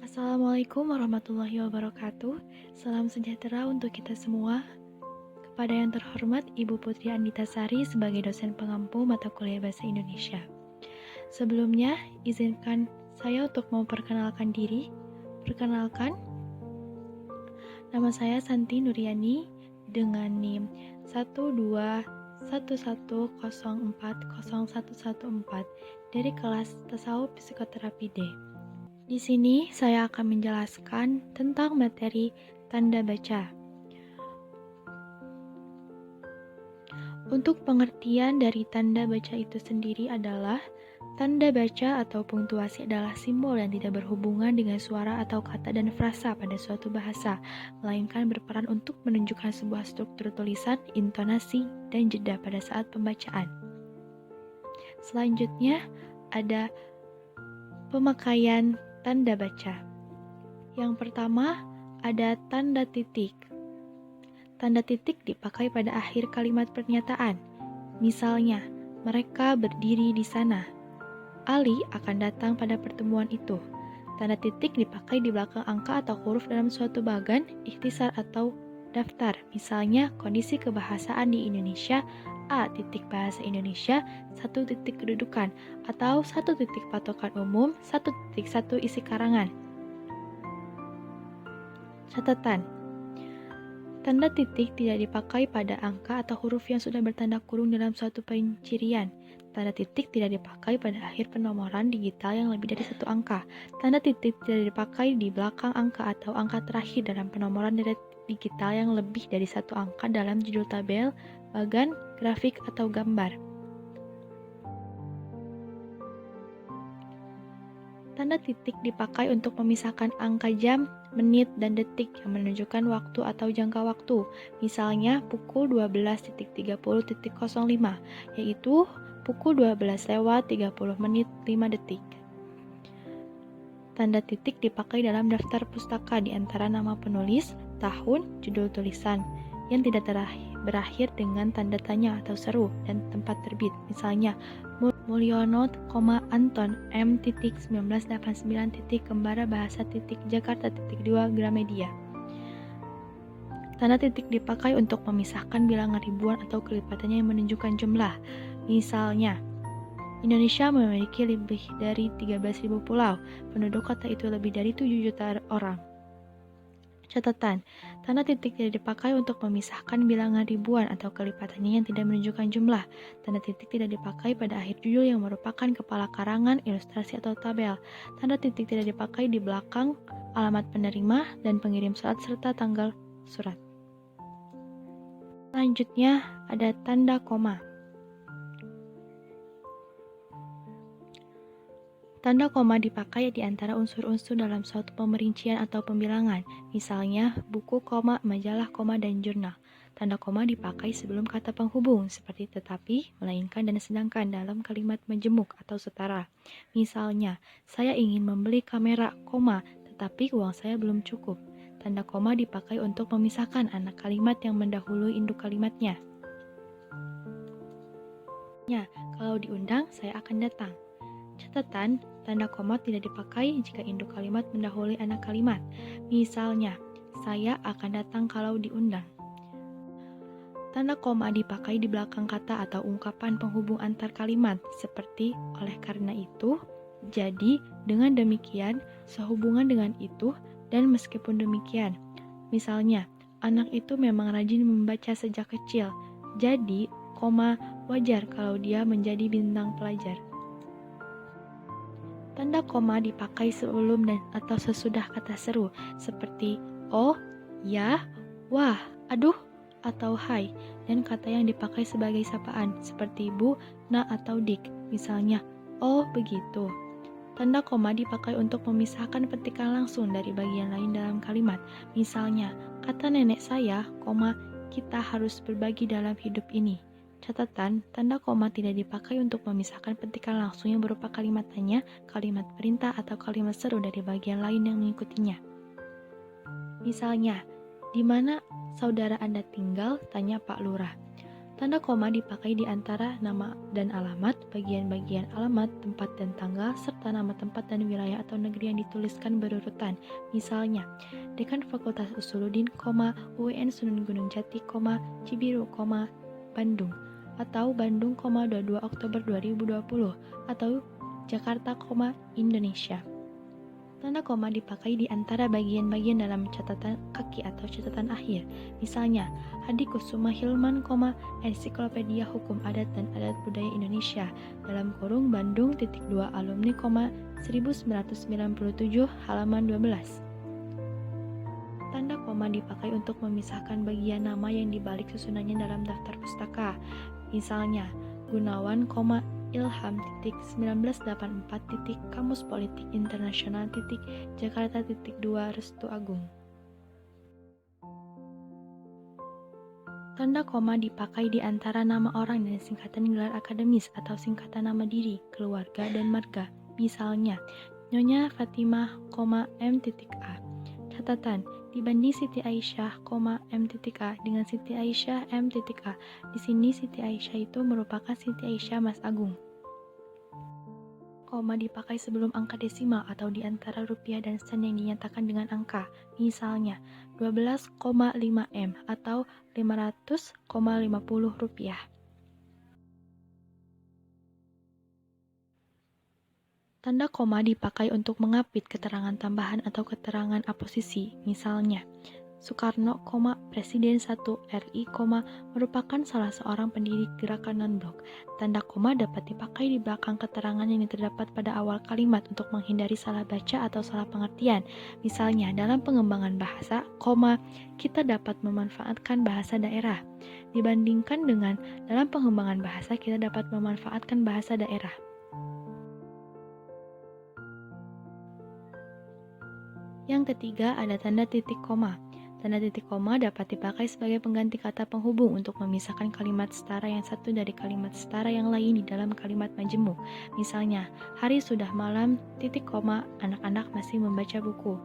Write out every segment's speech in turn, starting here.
Assalamualaikum warahmatullahi wabarakatuh. Salam sejahtera untuk kita semua. Kepada yang terhormat Ibu Putri Andita Sari sebagai dosen pengampu mata kuliah Bahasa Indonesia. Sebelumnya, izinkan saya untuk memperkenalkan diri. Perkenalkan, nama saya Santi Nuryani dengan NIM 121104014 dari kelas Tasawuf Psikoterapi D. Di sini saya akan menjelaskan tentang materi tanda baca. Untuk pengertian dari tanda baca itu sendiri adalah tanda baca atau punktuasi adalah simbol yang tidak berhubungan dengan suara atau kata dan frasa pada suatu bahasa, melainkan berperan untuk menunjukkan sebuah struktur tulisan, intonasi, dan jeda pada saat pembacaan. Selanjutnya ada pemakaian tanda baca. Yang pertama, ada tanda titik. Tanda titik dipakai pada akhir kalimat pernyataan. Misalnya, mereka berdiri di sana. Ali akan datang pada pertemuan itu. Tanda titik dipakai di belakang angka atau huruf dalam suatu bagan, ikhtisar atau daftar. Misalnya, kondisi kebahasaan di Indonesia, A titik bahasa Indonesia, 1 titik kedudukan, atau 1 titik patokan umum, 1.1 isi karangan. Catatan. Tanda titik tidak dipakai pada angka atau huruf yang sudah bertanda kurung dalam suatu pencirian. Tanda titik tidak dipakai pada akhir penomoran digital yang lebih dari 1 angka. Tanda titik tidak dipakai di belakang angka atau angka terakhir dalam penomoran digital yang lebih dari 1 angka dalam judul tabel, bagan, grafik, atau gambar. Tanda titik dipakai untuk memisahkan angka jam, menit, dan detik yang menunjukkan waktu atau jangka waktu. Misalnya pukul 12.30.05, yaitu pukul 12 lewat 30 menit 5 detik. Tanda titik dipakai dalam daftar pustaka di antara nama penulis, tahun, judul tulisan, yang tidak berakhir dengan tanda tanya atau seru, dan tempat terbit. Misalnya, Mulyono, Anton, M.1989, Kembara Bahasa, Jakarta, 2, Gramedia. Tanda titik dipakai untuk memisahkan bilangan ribuan atau kelipatannya yang menunjukkan jumlah. Misalnya, Indonesia memiliki lebih dari 13.000 pulau. Penduduk kota itu lebih dari 7 juta orang. Catatan, tanda titik tidak dipakai untuk memisahkan bilangan ribuan atau kelipatannya yang tidak menunjukkan jumlah. Tanda titik tidak dipakai pada akhir judul yang merupakan kepala karangan, ilustrasi, atau tabel. Tanda titik tidak dipakai di belakang alamat penerima dan pengirim surat serta tanggal surat. Selanjutnya ada tanda koma. Tanda koma dipakai di antara unsur-unsur dalam suatu pemerincian atau pembilangan, misalnya buku, koma, majalah, koma, dan jurnal. Tanda koma dipakai sebelum kata penghubung, seperti tetapi, melainkan, dan sedangkan dalam kalimat majemuk atau setara. Misalnya, saya ingin membeli kamera, koma, tetapi uang saya belum cukup. Tanda koma dipakai untuk memisahkan anak kalimat yang mendahului induk kalimatnya. Kalau diundang, saya akan datang. Catatan, tanda koma tidak dipakai jika induk kalimat mendahului anak kalimat. Misalnya, saya akan datang kalau diundang. Tanda koma dipakai di belakang kata atau ungkapan penghubung antar kalimat, seperti oleh karena itu, jadi, dengan demikian, sehubungan dengan itu, dan meskipun demikian. Misalnya, anak itu memang rajin membaca sejak kecil, jadi, koma, wajar kalau dia menjadi bintang pelajar. Tanda koma dipakai sebelum dan atau sesudah kata seru, seperti oh, ya, wah, aduh, atau hai, dan kata yang dipakai sebagai sapaan, seperti bu, na, atau dik. Misalnya, oh begitu. Tanda koma dipakai untuk memisahkan petikan langsung dari bagian lain dalam kalimat. Misalnya, kata nenek saya, koma, kita harus berbagi dalam hidup ini. Catatan, tanda koma tidak dipakai untuk memisahkan petikan langsung yang berupa kalimat tanya, kalimat perintah, atau kalimat seru dari bagian lain yang mengikutinya. Misalnya, di mana saudara Anda tinggal? Tanya Pak Lurah. Tanda koma dipakai di antara nama dan alamat, bagian-bagian alamat, tempat dan tanggal, serta nama tempat dan wilayah atau negeri yang dituliskan berurutan. Misalnya, Dekan Fakultas Usuluddin, UIN Sunan Gunung Jati, Cibiru, Bandung, atau Bandung, 22 Oktober 2020, atau Jakarta, Indonesia. Tanda koma dipakai di antara bagian-bagian dalam catatan kaki atau catatan akhir. Misalnya, Hadi Kusuma Hilman, Ensiklopedia Hukum Adat dan Adat Budaya Indonesia, dalam kurung Bandung, alumni, 1997, halaman 12. Tanda koma dipakai untuk memisahkan bagian nama yang dibalik susunannya dalam daftar pustaka. Misalnya, Gunawan, Ilham, 1984, Kamus Politik Internasional, Jakarta, 2, Restu Agung. Tanda koma dipakai di antara nama orang dan singkatan gelar akademis atau singkatan nama diri, keluarga, dan marga. Misalnya, Nyonya Fatimah, M.A. Catatan, dibanding Siti Aisyah, M.A. dengan Siti Aisyah, M.A. Di sini Siti Aisyah itu merupakan Siti Aisyah Mas Agung. Koma dipakai sebelum angka desimal atau di antara rupiah dan sen yang dinyatakan dengan angka. Misalnya, 12,5 M atau 500,50 rupiah. Tanda koma dipakai untuk mengapit keterangan tambahan atau keterangan aposisi. Misalnya, Soekarno, Presiden 1 RI, merupakan salah seorang pendiri gerakan non-blok. Tanda koma dapat dipakai di belakang keterangan yang terdapat pada awal kalimat untuk menghindari salah baca atau salah pengertian. Misalnya, dalam pengembangan bahasa, kita dapat memanfaatkan bahasa daerah. Dibandingkan dengan dalam pengembangan bahasa, kita dapat memanfaatkan bahasa daerah. Yang ketiga, ada tanda titik koma. Tanda titik koma dapat dipakai sebagai pengganti kata penghubung untuk memisahkan kalimat setara yang satu dari kalimat setara yang lain di dalam kalimat majemuk. Misalnya, hari sudah malam, titik koma, anak-anak masih membaca buku.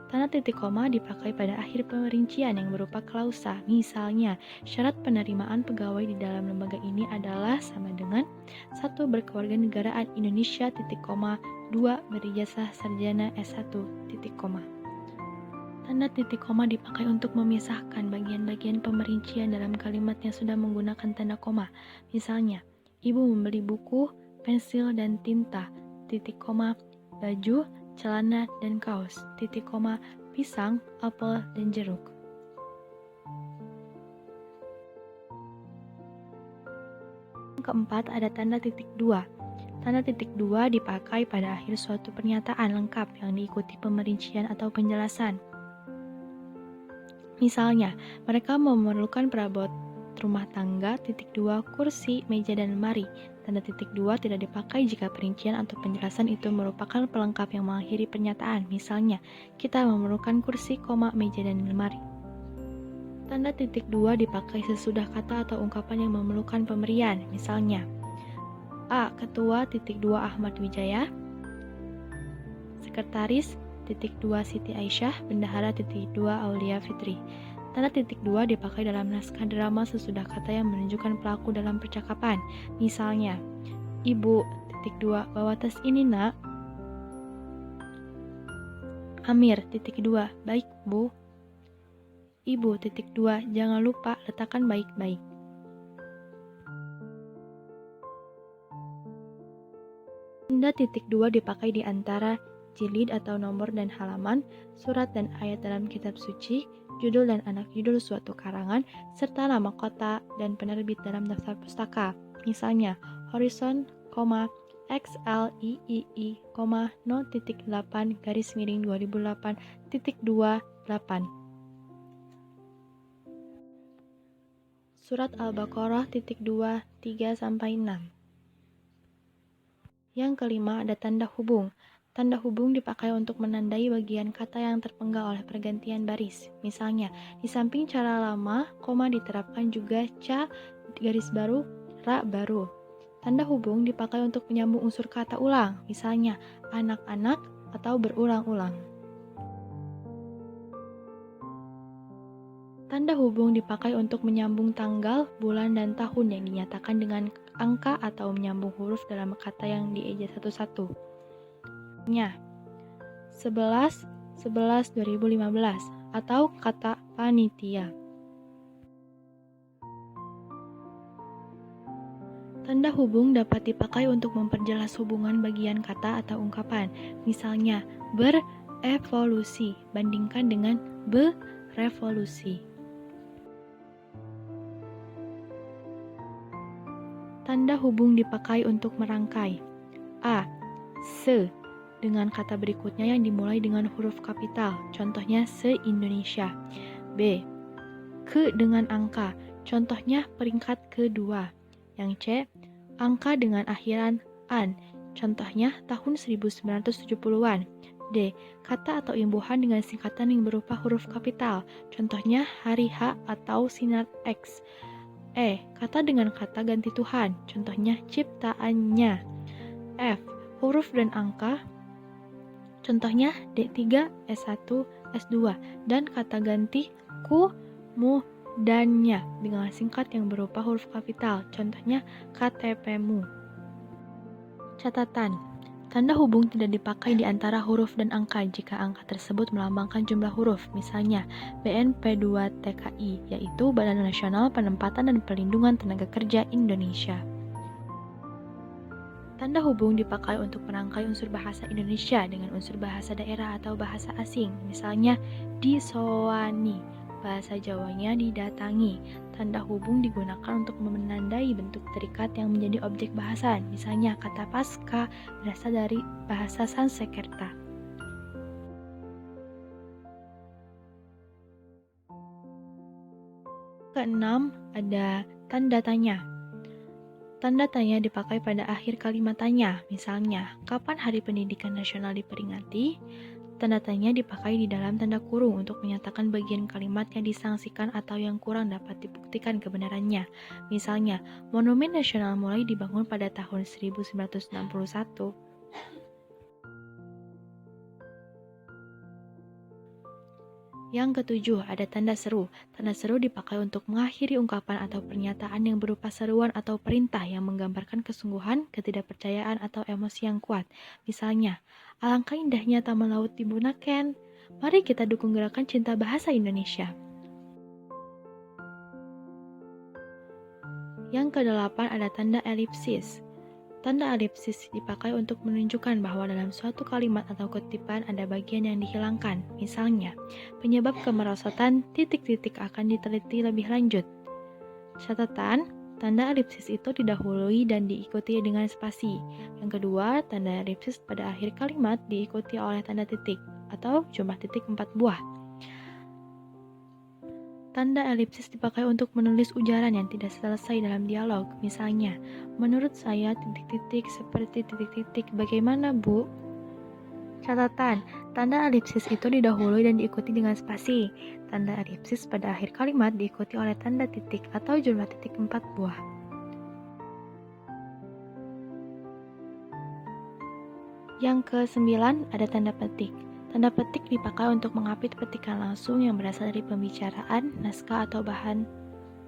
Tanda titik koma dipakai pada akhir perincian yang berupa klausa. Misalnya, syarat penerimaan pegawai di dalam lembaga ini adalah sama dengan 1. Berkewarganegaraan Indonesia, 2. Berijazah sarjana S1, titik koma. Tanda titik koma dipakai untuk memisahkan bagian-bagian pemerincian dalam kalimat yang sudah menggunakan tanda koma. Misalnya, ibu membeli buku, pensil, dan tinta, titik koma, baju, celana, dan kaos, titik koma, pisang, apel, dan jeruk. Yang keempat, ada tanda titik dua. Tanda titik dua dipakai pada akhir suatu pernyataan lengkap yang diikuti pemerincian atau penjelasan. Misalnya, mereka memerlukan perabot rumah tangga, titik dua, kursi, meja, dan lemari. Tanda titik dua tidak dipakai jika perincian atau penjelasan itu merupakan pelengkap yang mengakhiri pernyataan. Misalnya, kita memerlukan kursi, meja, dan lemari. Tanda titik dua dipakai sesudah kata atau ungkapan yang memerlukan pemberian. Misalnya, A. Ketua, titik dua, Ahmad Wijaya. Sekretaris, titik 2 Siti Aisyah, bendahara, titik 2 Aulia Fitri. Tanda titik 2 dipakai dalam naskah drama sesudah kata yang menunjukkan pelaku dalam percakapan. Misalnya, Ibu, titik 2, bawa tas ini nak. Amir, titik 2, baik Bu. Ibu, titik 2, jangan lupa letakkan baik-baik. Tanda titik 2 dipakai di antara jilid atau nomor dan halaman, surat dan ayat dalam kitab suci, judul dan anak judul suatu karangan, serta nama kota dan penerbit dalam daftar pustaka. Misalnya, Horizon, XLIII, 0.8 garis miring 2008.28. Surat Al-Baqarah, 2, 3-6. Yang kelima, ada tanda hubung. Tanda hubung dipakai untuk menandai bagian kata yang terpenggal oleh pergantian baris. Misalnya, di samping cara lama, diterapkan juga ca garis baru, ra baru. Tanda hubung dipakai untuk menyambung unsur kata ulang. Misalnya, anak-anak atau berulang-ulang. Tanda hubung dipakai untuk menyambung tanggal, bulan, dan tahun yang dinyatakan dengan angka atau menyambung huruf dalam kata yang dieja satu-satu. Nya, 11/11/2015 atau kata panitia. Tanda hubung dapat dipakai untuk memperjelas hubungan bagian kata atau ungkapan. Misalnya, berevolusi bandingkan dengan berevolusi. Tanda hubung dipakai untuk merangkai. A. Se dengan kata berikutnya yang dimulai dengan huruf kapital. Contohnya se-Indonesia. B. Ke dengan angka. Contohnya peringkat kedua. Yang C. Angka dengan akhiran an. Contohnya tahun 1970-an. D. Kata atau imbuhan dengan singkatan yang berupa huruf kapital. Contohnya hari H atau sinar X. E. Kata dengan kata ganti Tuhan. Contohnya ciptaannya. F. Huruf dan angka. Contohnya D3, S1, S2. Dan kata ganti ku, mu, dannya dengan singkat yang berupa huruf kapital. Contohnya KTP-mu. Catatan. Tanda hubung tidak dipakai di antara huruf dan angka jika angka tersebut melambangkan jumlah huruf, misalnya BNP2TKI, yaitu Badan Nasional Penempatan dan Perlindungan Tenaga Kerja Indonesia. Tanda hubung dipakai untuk merangkai unsur bahasa Indonesia dengan unsur bahasa daerah atau bahasa asing, misalnya disowani, bahasa Jawanya didatangi. Tanda hubung digunakan untuk menandai bentuk terikat yang menjadi objek bahasan, misalnya kata pasca berasal dari bahasa Sanskerta. Keenam, ada tanda tanya. Tanda tanya dipakai pada akhir kalimat tanya, misalnya, kapan Hari Pendidikan Nasional diperingati? Tanda tanya dipakai di dalam tanda kurung untuk menyatakan bagian kalimat yang disangsikan atau yang kurang dapat dibuktikan kebenarannya. Misalnya, Monumen Nasional mulai dibangun pada tahun 1961. Yang ketujuh, ada tanda seru. Tanda seru dipakai untuk mengakhiri ungkapan atau pernyataan yang berupa seruan atau perintah yang menggambarkan kesungguhan, ketidakpercayaan, atau emosi yang kuat. Misalnya, alangkah indahnya taman laut di Bunaken. Mari kita dukung gerakan cinta bahasa Indonesia. Yang kedelapan, ada tanda elipsis. Tanda elipsis dipakai untuk menunjukkan bahwa dalam suatu kalimat atau kutipan ada bagian yang dihilangkan. Misalnya, penyebab kemerosotan titik-titik akan diteliti lebih lanjut. Catatan, tanda elipsis itu didahului dan diikuti dengan spasi. Yang kedua, tanda elipsis pada akhir kalimat diikuti oleh tanda titik atau jumlah titik 4 buah. Tanda elipsis dipakai untuk menulis ujaran yang tidak selesai dalam dialog. Misalnya, menurut saya titik-titik seperti titik-titik. Bagaimana, Bu? Catatan, tanda elipsis itu didahului dan diikuti dengan spasi. Tanda elipsis pada akhir kalimat diikuti oleh tanda titik atau jumlah titik 4 buah. Yang ke-9, ada tanda petik. Tanda petik dipakai untuk mengapit petikan langsung yang berasal dari pembicaraan, naskah, atau bahan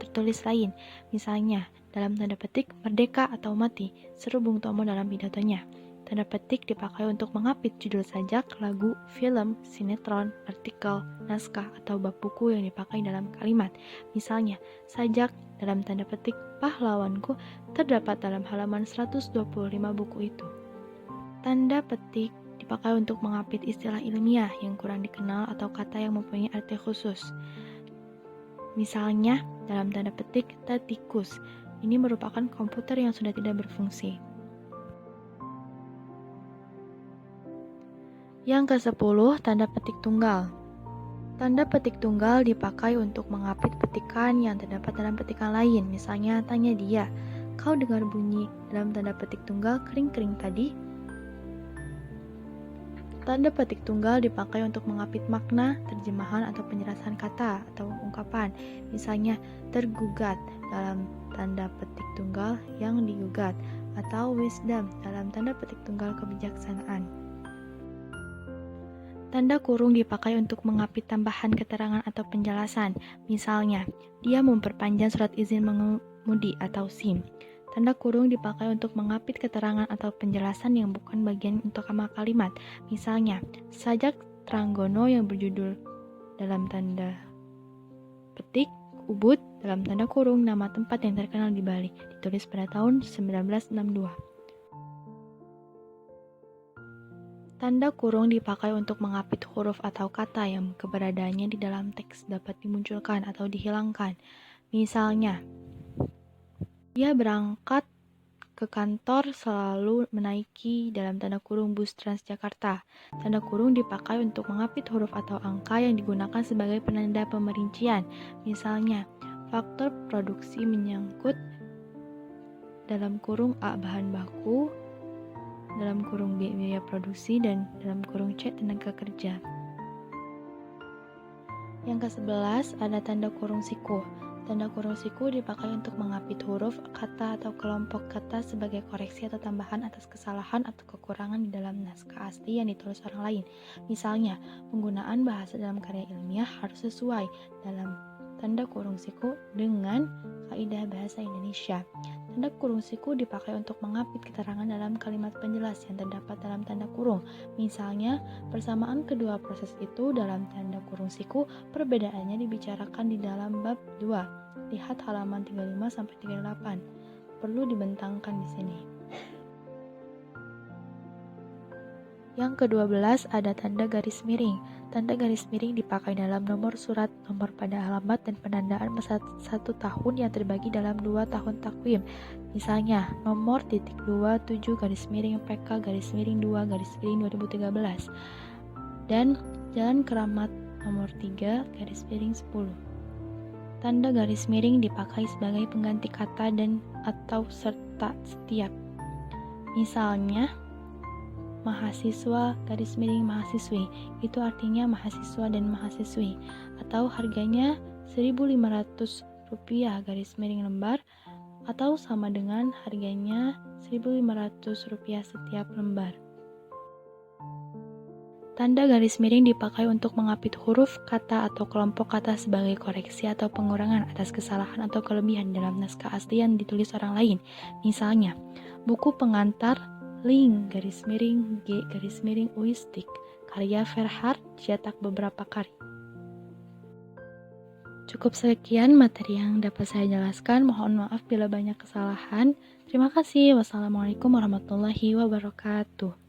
tertulis lain. Misalnya, dalam tanda petik, merdeka atau mati, seru Bung Tomo dalam pidatonya. Tanda petik dipakai untuk mengapit judul sajak, lagu, film, sinetron, artikel, naskah, atau bab buku yang dipakai dalam kalimat. Misalnya, sajak dalam tanda petik, pahlawanku terdapat dalam halaman 125 buku itu. Tanda petik dipakai untuk mengapit istilah ilmiah yang kurang dikenal atau kata yang mempunyai arti khusus. Misalnya, dalam tanda petik tatikus, ini merupakan komputer yang sudah tidak berfungsi. Yang ke-10, tanda petik tunggal. Tanda petik tunggal dipakai untuk mengapit petikan yang terdapat dalam petikan lain. Misalnya, tanya dia, kau dengar bunyi dalam tanda petik tunggal kering-kering tadi? Tanda petik tunggal dipakai untuk mengapit makna, terjemahan, atau penjelasan kata atau ungkapan. Misalnya, tergugat dalam tanda petik tunggal yang digugat, atau wisdom dalam tanda petik tunggal kebijaksanaan. Tanda kurung dipakai untuk mengapit tambahan keterangan atau penjelasan. Misalnya, dia memperpanjang surat izin mengemudi atau SIM. Tanda kurung dipakai untuk mengapit keterangan atau penjelasan yang bukan bagian utama kalimat. Misalnya, sajak Tranggono yang berjudul dalam tanda petik Ubud dalam tanda kurung nama tempat yang terkenal di Bali, ditulis pada tahun 1962. Tanda kurung dipakai untuk mengapit huruf atau kata yang keberadaannya di dalam teks dapat dimunculkan atau dihilangkan. Misalnya, dia berangkat ke kantor selalu menaiki dalam tanda kurung bus Transjakarta. Tanda kurung dipakai untuk mengapit huruf atau angka yang digunakan sebagai penanda pemerincian. Misalnya, faktor produksi menyangkut dalam kurung A bahan baku, dalam kurung B biaya produksi, dan dalam kurung C tenaga kerja. Yang ke-11 ada tanda kurung siku. Tanda kurung siku dipakai untuk mengapit huruf, kata, atau kelompok kata sebagai koreksi atau tambahan atas kesalahan atau kekurangan di dalam naskah asli yang ditulis orang lain. Misalnya, penggunaan bahasa dalam karya ilmiah harus sesuai dalam tanda kurung siku dengan kaidah bahasa Indonesia. Tanda kurung siku dipakai untuk mengapit keterangan dalam kalimat penjelas yang terdapat dalam tanda kurung. Misalnya, persamaan kedua proses itu dalam tanda kurung siku, perbedaannya dibicarakan di dalam bab 2. Lihat halaman 35-38. Perlu dibentangkan di sini. Yang ke-12 ada tanda garis miring. Tanda garis miring dipakai dalam nomor surat, nomor pada alamat, dan penandaan masa 1 tahun yang terbagi dalam 2 tahun takwim. Misalnya, nomor .27 garis miring PK garis miring 2 garis miring 2013 dan Jalan Keramat nomor 3 garis miring 10. Tanda garis miring dipakai sebagai pengganti kata dan atau serta setiap. Misalnya, mahasiswa garis miring mahasiswi, itu artinya mahasiswa dan mahasiswi, atau harganya Rp1.500 garis miring lembar, atau sama dengan harganya Rp1.500 setiap lembar. Tanda garis miring dipakai untuk mengapit huruf, kata, atau kelompok kata sebagai koreksi atau pengurangan atas kesalahan atau kelebihan dalam naskah asli yang ditulis orang lain. Misalnya, buku pengantar link garis miring G garis miring Uistik karya Verhard cetak beberapa kali. Cukup sekian materi yang dapat saya jelaskan. Mohon maaf bila banyak kesalahan. Terima kasih. Wassalamualaikum warahmatullahi wabarakatuh.